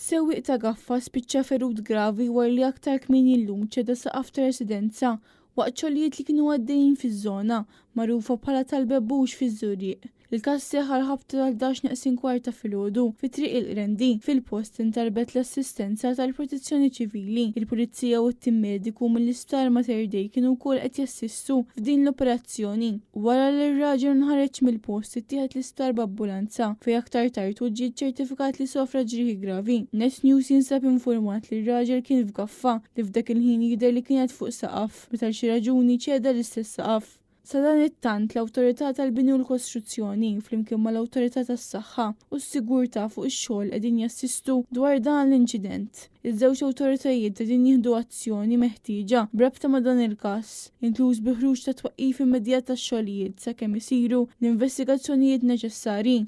Sewwieq ta' gaffa spiċċa ferud gravi wara li aktar kmieni llum ċeda saqaf ta' residenza waqt xogħlijiet li kienu għaddejjin fiż-żona magħrufa bħala tal-Bebbux fiż-Żurieq. Il-każ seħħ ħabta tal-11:15 filgħodu fi triq il-Qrendi fil-post intarbet l-assistenza tal-Protezzjoni Ċivili. Il-Pulizija u t-tim mediku mill-Isptar Mater Dei kienu wkoll qed jassistu f'din l-operazzjoni. Wara li r-raġel nħareġ mill-post ittieħed l-isptar b'ambulanza fejn aktar tard ġiet ċertifikat li sofra ġrieħi gravi. Net News jinsab informat li r-raġel kien f'gaffa li f'dak il-ħin jidher li kienet fuq saqaf meta xi raġuni ċeda l-istess saqaf. Sa dan it-tant l-Awtorità tal-Bini u l-Kostruzzjoni flimkien mal-Awtorità tas-Saħħa u s-Sigurtà fuq ix-xogħol qegħdin jassistu dwar dan l-inċident. Iż-żewġ awtoritajiet qegħdin jieħdu azzjoni meħtieġa b'rabta ma' dan il-każ, inkluż bi ħruġ ta' twaqqif immedjat tax-xogħlijiet sakemm isiru l-investigazzjonijiet neċessarji.